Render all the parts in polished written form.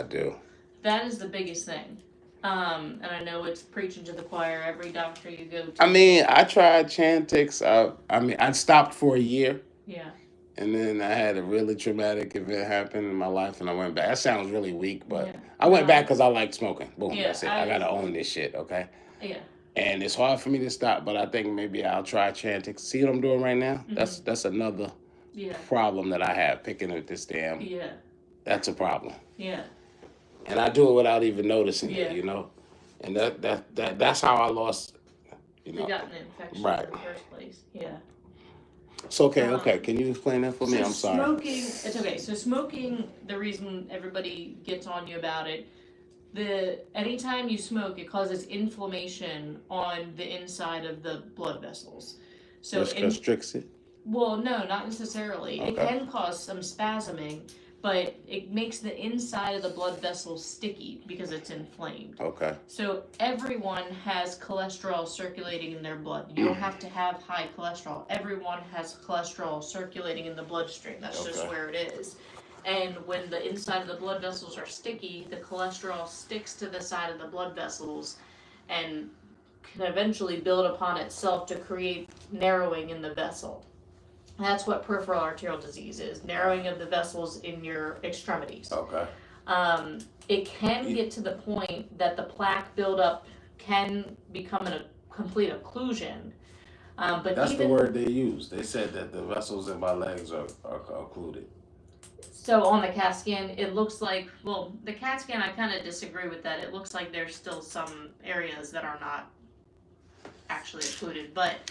I do. That is the biggest thing. And I know it's preaching to the choir. Every doctor you go to. I mean, I tried Chantix. I stopped for a year. Yeah. And then I had a really traumatic event happen in my life, and I went back. That sounds really weak, but yeah. I went back because I liked smoking. Boom, Yeah, that's it. I gotta own this shit, okay? Yeah. And it's hard for me to stop, but I think maybe I'll try Chantix. See what I'm doing right now? That's another problem that I have picking at this damn. Yeah. That's a problem. Yeah. And I do it without even noticing it, you know. And that's how I lost. You know, they got an infection right. in the first place. Yeah. So okay. Can you explain that for me? I'm sorry. Smoking, it's okay. So smoking, the reason everybody gets on you about it, anytime you smoke, it causes inflammation on the inside of the blood vessels. So which constricts it? Well, no, not necessarily. Okay. It can cause some spasming, but it makes the inside of the blood vessels sticky because it's inflamed. Okay. So everyone has cholesterol circulating in their blood. You don't have to have high cholesterol. Everyone has cholesterol circulating in the bloodstream. That's just where it is. And when the inside of the blood vessels are sticky, the cholesterol sticks to the side of the blood vessels and can eventually build upon itself to create narrowing in the vessel. That's what peripheral arterial disease is, narrowing of the vessels in your extremities. Okay. It can get to the point that the plaque buildup can become a complete occlusion. But that's the word they use. They said that the vessels in my legs are occluded. So on the CAT scan, it looks like, well, the CAT scan, I kind of disagree with that. It looks like there's still some areas that are not actually occluded. But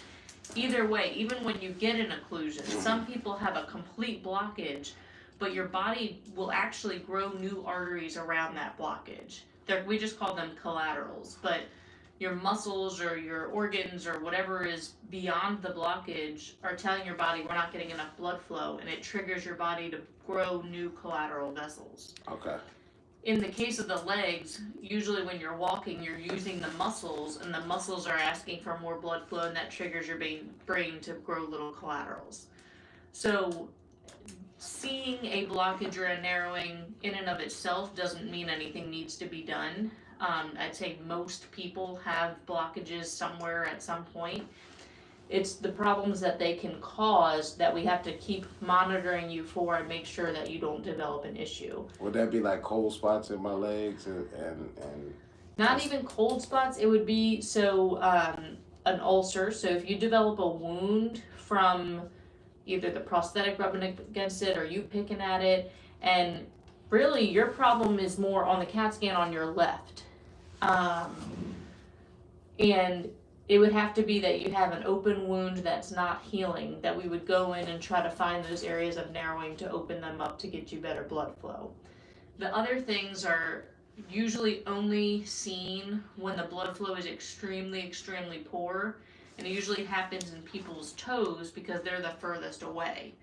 either way, even when you get an occlusion, some people have a complete blockage, but your body will actually grow new arteries around that blockage. We just call them collaterals, but your muscles or your organs or whatever is beyond the blockage are telling your body we're not getting enough blood flow, and it triggers your body to grow new collateral vessels. Okay. In the case of the legs, usually when you're walking, you're using the muscles, and the muscles are asking for more blood flow, and that triggers your brain to grow little collaterals. So seeing a blockage or a narrowing in and of itself doesn't mean anything needs to be done. I'd say most people have blockages somewhere at some point. It's the problems that they can cause that we have to keep monitoring you for and make sure that you don't develop an issue. Would that be like cold spots in my legs and not even cold spots? It would be an ulcer. So if you develop a wound from either the prosthetic rubbing against it or you picking at it, and really your problem is more on the CAT scan on your left. And it would have to be that you have an open wound that's not healing, that we would go in and try to find those areas of narrowing to open them up to get you better blood flow. The other things are usually only seen when the blood flow is extremely, extremely poor, and it usually happens in people's toes because they're the furthest away.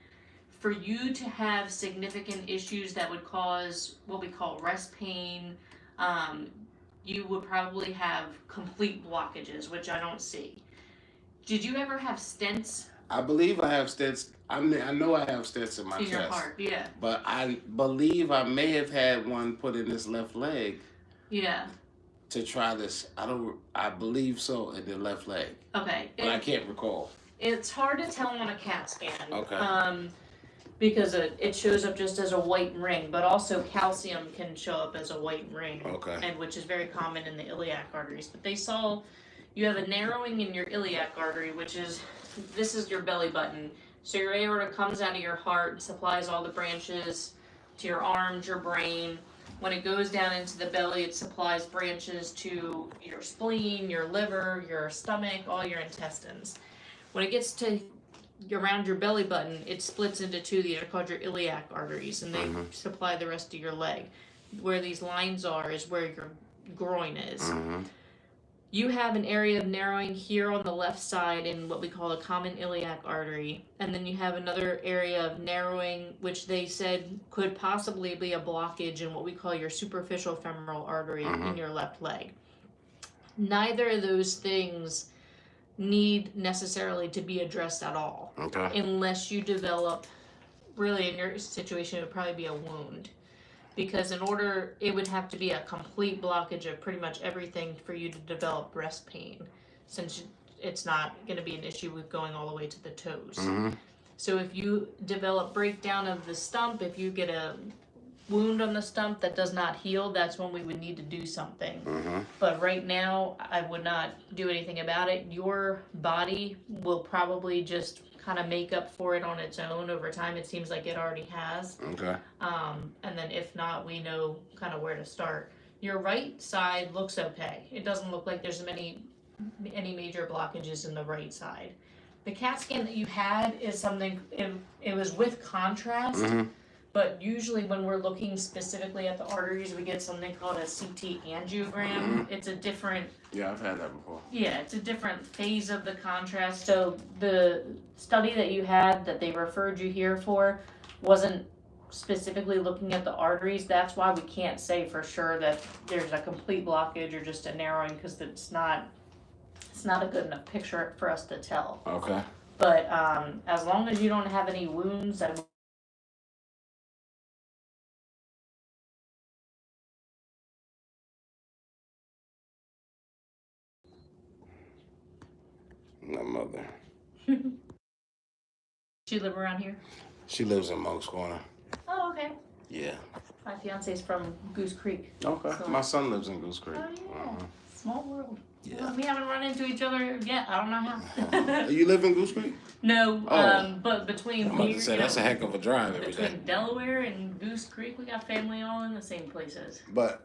For you to have significant issues that would cause what we call rest pain, you would probably have complete blockages, which I don't see. Did you ever have stents? I believe I have stents. I know I have stents in my chest. In your heart, yeah. But I believe I may have had one put in this left leg. Yeah. To try this. I believe so, in the left leg. Okay. But I can't recall. It's hard to tell on a CAT scan. Okay. Because it shows up just as a white ring, but also calcium can show up as a white ring. Okay. And which is very common in the iliac arteries. But they saw you have a narrowing in your iliac artery, this is your belly button. So your aorta comes out of your heart and supplies all the branches to your arms, your brain. When it goes down into the belly, it supplies branches to your spleen, your liver, your stomach, all your intestines. When it gets to around your belly button, it splits into two. These are called your iliac arteries, and they supply the rest of your leg. Where these lines are is where your groin is. Mm-hmm. You have an area of narrowing here on the left side in what we call a common iliac artery, and then you have another area of narrowing, which they said could possibly be a blockage in what we call your superficial femoral artery in your left leg. Neither of those things need necessarily to be addressed at all. Okay. Unless you develop, really in your situation, it would probably be a wound. because it would have to be a complete blockage of pretty much everything for you to develop breast pain, since it's not going to be an issue with going all the way to the toes. Mm-hmm. So if you develop breakdown of the stump, if you get a wound on the stump that does not heal, that's when we would need to do something. Mm-hmm. But right now, I would not do anything about it. Your body will probably just kind of make up for it on its own over time. It seems like it already has. Okay. And then if not, we know kind of where to start. Your right side looks okay. It doesn't look like there's any major blockages in the right side. The CAT scan that you had is something, it was with contrast. Mm-hmm. But usually when we're looking specifically at the arteries, we get something called a CT angiogram. Mm-hmm. It's a different... Yeah, I've had that before. Yeah, it's a different phase of the contrast. So the study that you had that they referred you here for wasn't specifically looking at the arteries. That's why we can't say for sure that there's a complete blockage or just a narrowing, because it's not a good enough picture for us to tell. Okay. But as long as you don't have any wounds, My mother. she live around here? She lives in Monk's Corner. Oh, okay. Yeah. My fiance's from Goose Creek. Okay. So- My son lives in Goose Creek. Oh, yeah. Uh-huh. Small world. Yeah. Well, we haven't run into each other yet. I don't know how. You live in Goose Creek? No, Oh. But between I'm about here, to say, that's a heck of a drive every day. between Delaware and Goose Creek, we got family all in the same places. But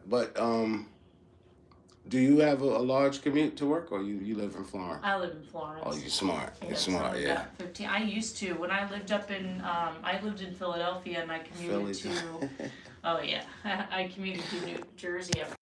do you have a large commute to work, or you live in Florence? I live in Florence. Oh, you're smart. You're Yeah, smart, so yeah. about 15. I used to when I lived up in I lived in Philadelphia, and I commuted Philly. to. Oh yeah, I commuted to New Jersey every